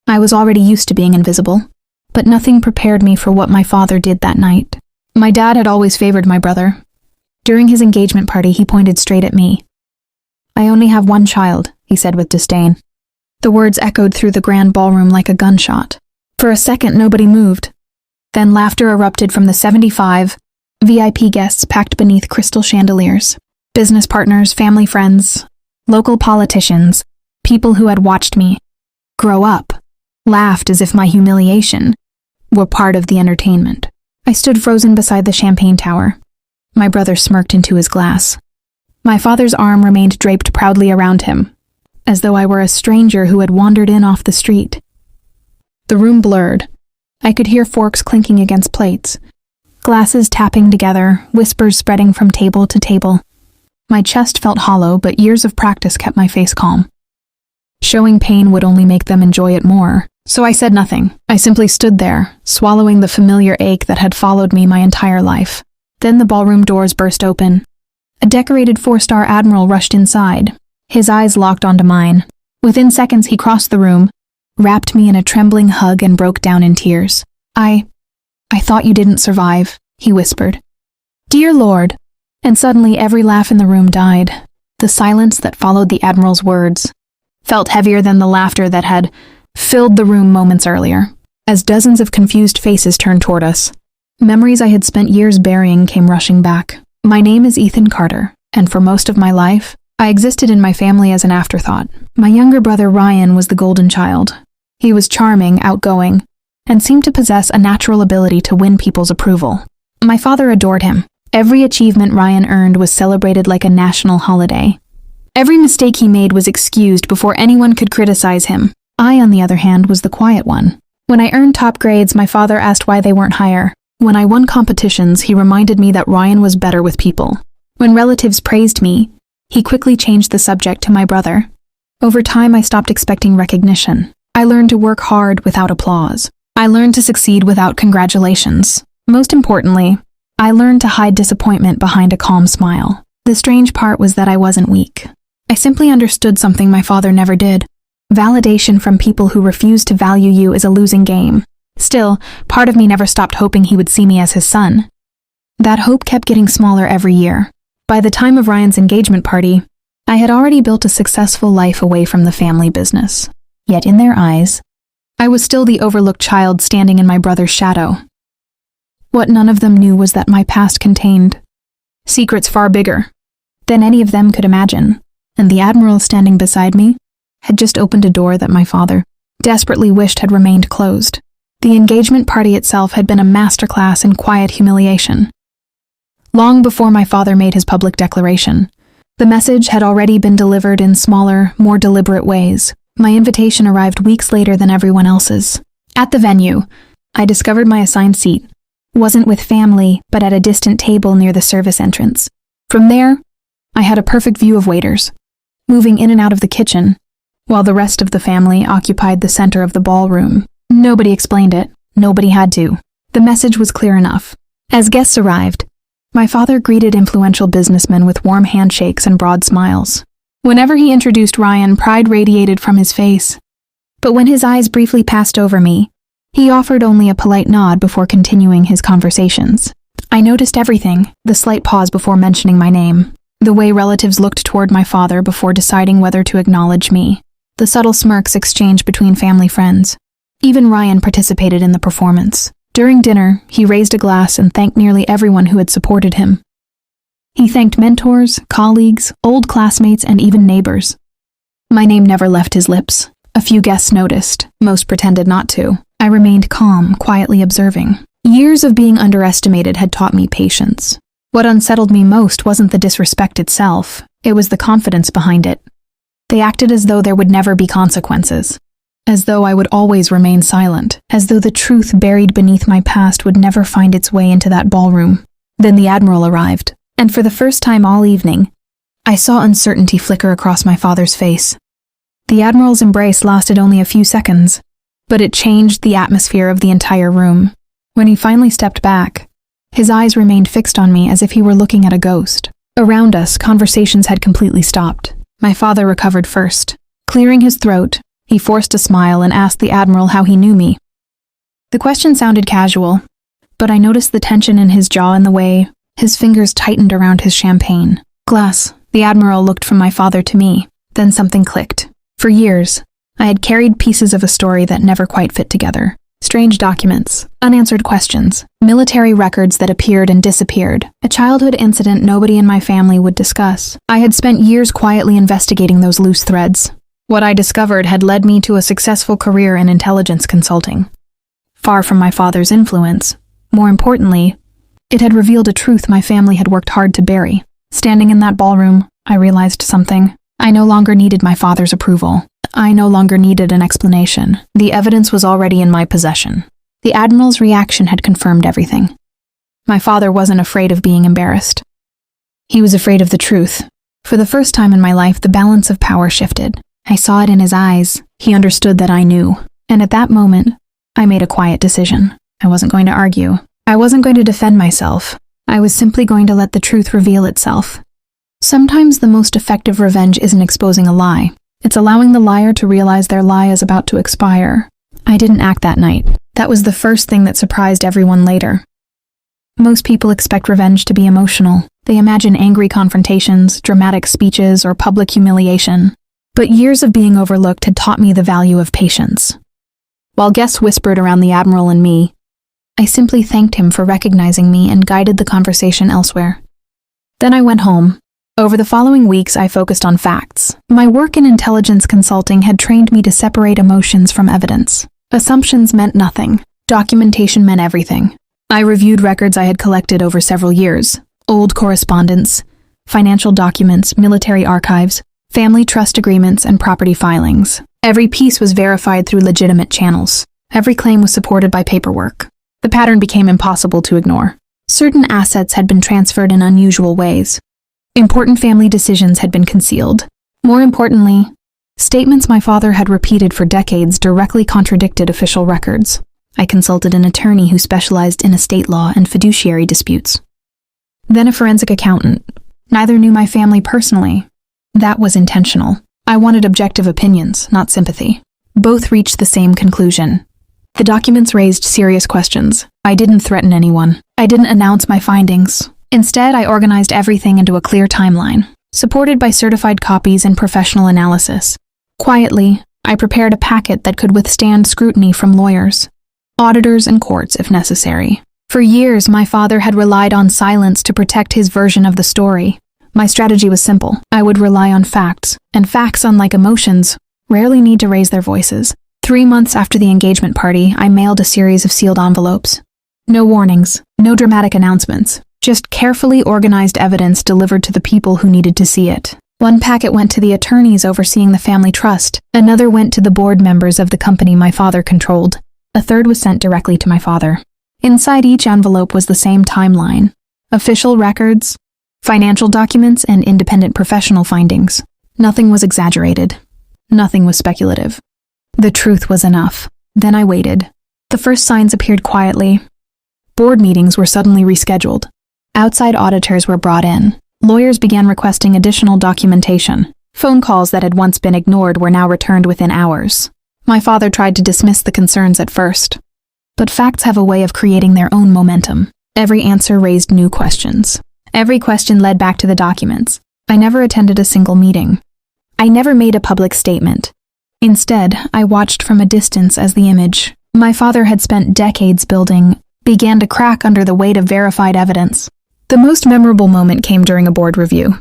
I was already used to being invisible, but nothing prepared me for what my father did that night. My dad had always favored my brother. During his engagement party, he pointed straight at me. "I only have one child," he said with disdain. The words echoed through the grand ballroom like a gunshot. For a second, nobody moved. Then laughter erupted from the 75 VIP guests packed beneath crystal chandeliers. Business partners, family friends, local politicians, people who had watched me grow up, laughed as if my humiliation were part of the entertainment. I stood frozen beside the champagne tower. My brother smirked into his glass. My father's arm remained draped proudly around him, as though I were a stranger who had wandered in off the street. The room blurred. I could hear forks clinking against plates, glasses tapping together, whispers spreading from table to table. My chest felt hollow, but years of practice kept my face calm. Showing pain would only make them enjoy it more, so I said nothing. I simply stood there, swallowing the familiar ache that had followed me my entire life. Then the ballroom doors burst open. A decorated 4-star Admiral rushed inside. His eyes locked onto mine. Within seconds, he crossed the room, wrapped me in a trembling hug, and broke down in tears. I thought you didn't survive," he whispered. "Dear Lord." And suddenly every laugh in the room died. The silence that followed the Admiral's words felt heavier than the laughter that had filled the room moments earlier. As dozens of confused faces turned toward us, memories I had spent years burying came rushing back. My name is Ethan Carter, and for most of my life, I existed in my family as an afterthought. My younger brother Ryan was the golden child. He was charming, outgoing, and seemed to possess a natural ability to win people's approval. My father adored him. Every achievement Ryan earned was celebrated like a national holiday. Every mistake he made was excused before anyone could criticize him. I, on the other hand, was the quiet one. When I earned top grades, my father asked why they weren't higher. When I won competitions, he reminded me that Ryan was better with people. When relatives praised me, he quickly changed the subject to my brother. Over time, I stopped expecting recognition. I learned to work hard without applause. I learned to succeed without congratulations. Most importantly, I learned to hide disappointment behind a calm smile. The strange part was that I wasn't weak. I simply understood something my father never did. Validation from people who refuse to value you is a losing game. Still, part of me never stopped hoping he would see me as his son. That hope kept getting smaller every year. By the time of Ryan's engagement party, I had already built a successful life away from the family business. Yet in their eyes, I was still the overlooked child standing in my brother's shadow. What none of them knew was that my past contained secrets far bigger than any of them could imagine, and the Admiral standing beside me had just opened a door that my father desperately wished had remained closed. The engagement party itself had been a masterclass in quiet humiliation. Long before my father made his public declaration, the message had already been delivered in smaller, more deliberate ways. My invitation arrived weeks later than everyone else's. At the venue, I discovered my assigned seat wasn't with family, but at a distant table near the service entrance. From there, I had a perfect view of waiters moving in and out of the kitchen, while the rest of the family occupied the center of the ballroom. Nobody explained it. Nobody had to. The message was clear enough. As guests arrived, my father greeted influential businessmen with warm handshakes and broad smiles. Whenever he introduced Ryan, pride radiated from his face. But when his eyes briefly passed over me, he offered only a polite nod before continuing his conversations. I noticed everything, the slight pause before mentioning my name, the way relatives looked toward my father before deciding whether to acknowledge me, the subtle smirks exchanged between family friends. Even Ryan participated in the performance. During dinner, he raised a glass and thanked nearly everyone who had supported him. He thanked mentors, colleagues, old classmates, and even neighbors. My name never left his lips. A few guests noticed, most pretended not to. I remained calm, quietly observing. Years of being underestimated had taught me patience. What unsettled me most wasn't the disrespect itself, it was the confidence behind it. They acted as though there would never be consequences, as though I would always remain silent, as though the truth buried beneath my past would never find its way into that ballroom. Then the Admiral arrived, and for the first time all evening, I saw uncertainty flicker across my father's face. The Admiral's embrace lasted only a few seconds, but it changed the atmosphere of the entire room. When he finally stepped back, his eyes remained fixed on me as if he were looking at a ghost. Around us, conversations had completely stopped. My father recovered first. Clearing his throat, He forced a smile and asked the Admiral how he knew me. The question sounded casual, but I noticed the tension in his jaw and the way his fingers tightened around his champagne glass. The Admiral looked from my father to me. Then something clicked. For years, I had carried pieces of a story that never quite fit together. Strange documents, unanswered questions, military records that appeared and disappeared, a childhood incident nobody in my family would discuss. I had spent years quietly investigating those loose threads. What I discovered had led me to a successful career in intelligence consulting. Far from my father's influence, more importantly, it had revealed a truth my family had worked hard to bury. Standing in that ballroom, I realized something. I no longer needed my father's approval. I no longer needed an explanation. The evidence was already in my possession. The Admiral's reaction had confirmed everything. My father wasn't afraid of being embarrassed. He was afraid of the truth. For the first time in my life, the balance of power shifted. I saw it in his eyes. He understood that I knew. And at that moment, I made a quiet decision. I wasn't going to argue. I wasn't going to defend myself. I was simply going to let the truth reveal itself. Sometimes the most effective revenge isn't exposing a lie. It's allowing the liar to realize their lie is about to expire. I didn't act that night. That was the first thing that surprised everyone later. Most people expect revenge to be emotional. They imagine angry confrontations, dramatic speeches, or public humiliation. But years of being overlooked had taught me the value of patience. While guests whispered around the Admiral and me, I simply thanked him for recognizing me and guided the conversation elsewhere. Then I went home. Over the following weeks, I focused on facts. My work in intelligence consulting had trained me to separate emotions from evidence. Assumptions meant nothing. Documentation meant everything. I reviewed records I had collected over several years. Old correspondence, financial documents, military archives, family trust agreements, and property filings. Every piece was verified through legitimate channels. Every claim was supported by paperwork. The pattern became impossible to ignore. Certain assets had been transferred in unusual ways. Important family decisions had been concealed. More importantly, statements my father had repeated for decades directly contradicted official records. I consulted an attorney who specialized in estate law and fiduciary disputes. Then a forensic accountant. Neither knew my family personally. That was intentional. I wanted objective opinions, not sympathy. Both reached the same conclusion. The documents raised serious questions. I didn't threaten anyone. I didn't announce my findings. Instead, I organized everything into a clear timeline, supported by certified copies and professional analysis. Quietly, I prepared a packet that could withstand scrutiny from lawyers, auditors, and courts if necessary. For years, my father had relied on silence to protect his version of the story. My strategy was simple. I would rely on facts, and facts, unlike emotions, rarely need to raise their voices. 3 months after the engagement party, I mailed a series of sealed envelopes. No warnings, no dramatic announcements. Just carefully organized evidence delivered to the people who needed to see it. One packet went to the attorneys overseeing the family trust. Another went to the board members of the company my father controlled. A third was sent directly to my father. Inside each envelope was the same timeline. Official records, financial documents, and independent professional findings. Nothing was exaggerated. Nothing was speculative. The truth was enough. Then I waited. The first signs appeared quietly. Board meetings were suddenly rescheduled. Outside auditors were brought in. Lawyers began requesting additional documentation. Phone calls that had once been ignored were now returned within hours. My father tried to dismiss the concerns at first. But facts have a way of creating their own momentum. Every answer raised new questions. Every question led back to the documents. I never attended a single meeting. I never made a public statement. Instead, I watched from a distance as the image my father had spent decades building began to crack under the weight of verified evidence. The most memorable moment came during a board review.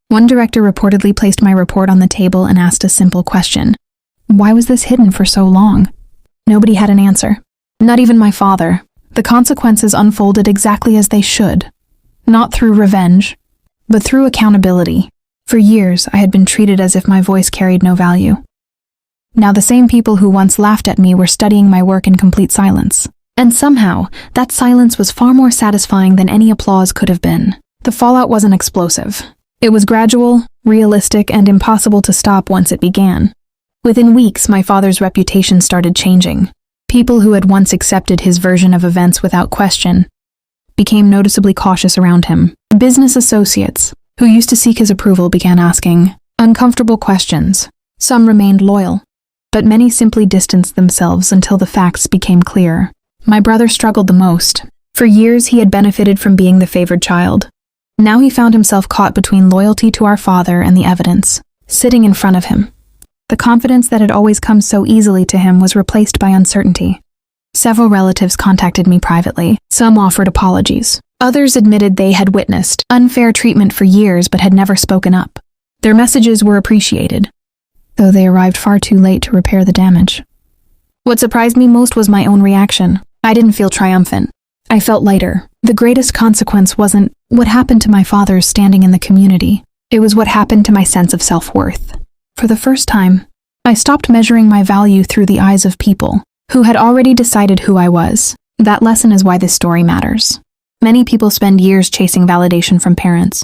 One director reportedly placed my report on the table and asked a simple question. Why was this hidden for so long? Nobody had an answer. Not even my father. The consequences unfolded exactly as they should. Not through revenge, but through accountability. For years, I had been treated as if my voice carried no value. Now the same people who once laughed at me were studying my work in complete silence. And somehow, that silence was far more satisfying than any applause could have been. The fallout wasn't explosive. It was gradual, realistic, and impossible to stop once it began. Within weeks, my father's reputation started changing. People who had once accepted his version of events without question became noticeably cautious around him. Business associates, who used to seek his approval, began asking uncomfortable questions. Some remained loyal. but many simply distanced themselves until the facts became clear. My brother struggled the most. For years, he had benefited from being the favored child. Now he found himself caught between loyalty to our father and the evidence, sitting in front of him. The confidence that had always come so easily to him was replaced by uncertainty. Several relatives contacted me privately. Some offered apologies. Others admitted they had witnessed unfair treatment for years but had never spoken up. Their messages were appreciated, though they arrived far too late to repair the damage. What surprised me most was my own reaction. I didn't feel triumphant. I felt lighter. The greatest consequence wasn't what happened to my father's standing in the community. It was what happened to my sense of self-worth. For the first time, I stopped measuring my value through the eyes of people who had already decided who I was. That lesson is why this story matters. Many people spend years chasing validation from parents,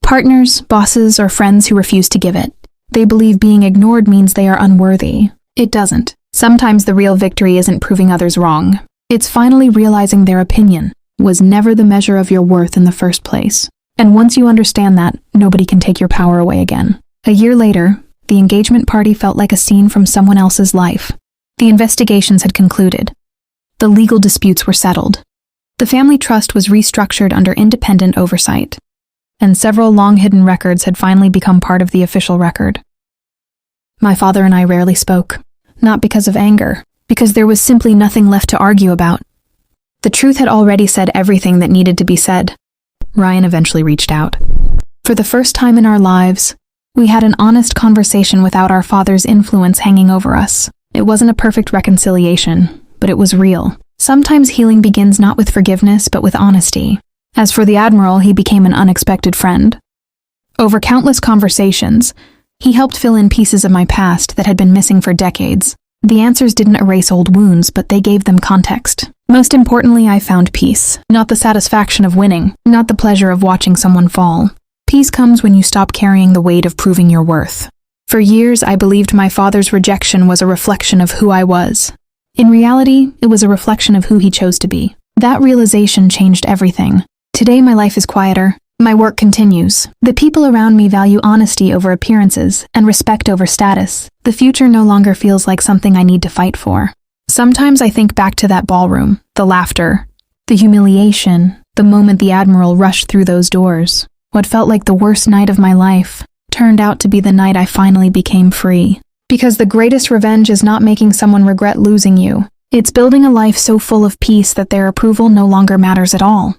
partners, bosses, or friends who refuse to give it. They believe being ignored means they are unworthy. It doesn't. Sometimes the real victory isn't proving others wrong. It's finally realizing their opinion was never the measure of your worth in the first place. And once you understand that, nobody can take your power away again. A year later, the engagement party felt like a scene from someone else's life. The investigations had concluded. The legal disputes were settled. The family trust was restructured under independent oversight, and several long-hidden records had finally become part of the official record. My father and I rarely spoke, not because of anger, because there was simply nothing left to argue about. The truth had already said everything that needed to be said. Ryan eventually reached out. For the first time in our lives, we had an honest conversation without our father's influence hanging over us. It wasn't a perfect reconciliation, but it was real. Sometimes healing begins not with forgiveness, but with honesty. As for the Admiral, he became an unexpected friend. Over countless conversations, he helped fill in pieces of my past that had been missing for decades. The answers didn't erase old wounds, but they gave them context. Most importantly, I found peace. Not the satisfaction of winning, not the pleasure of watching someone fall. Peace comes when you stop carrying the weight of proving your worth. For years, I believed my father's rejection was a reflection of who I was. In reality, it was a reflection of who he chose to be. That realization changed everything. Today, my life is quieter. My work continues. The people around me value honesty over appearances and respect over status. The future no longer feels like something I need to fight for. Sometimes I think back to that ballroom, the laughter, the humiliation, the moment the Admiral rushed through those doors. What felt like the worst night of my life turned out to be the night I finally became free. Because the greatest revenge is not making someone regret losing you. It's building a life so full of peace that their approval no longer matters at all.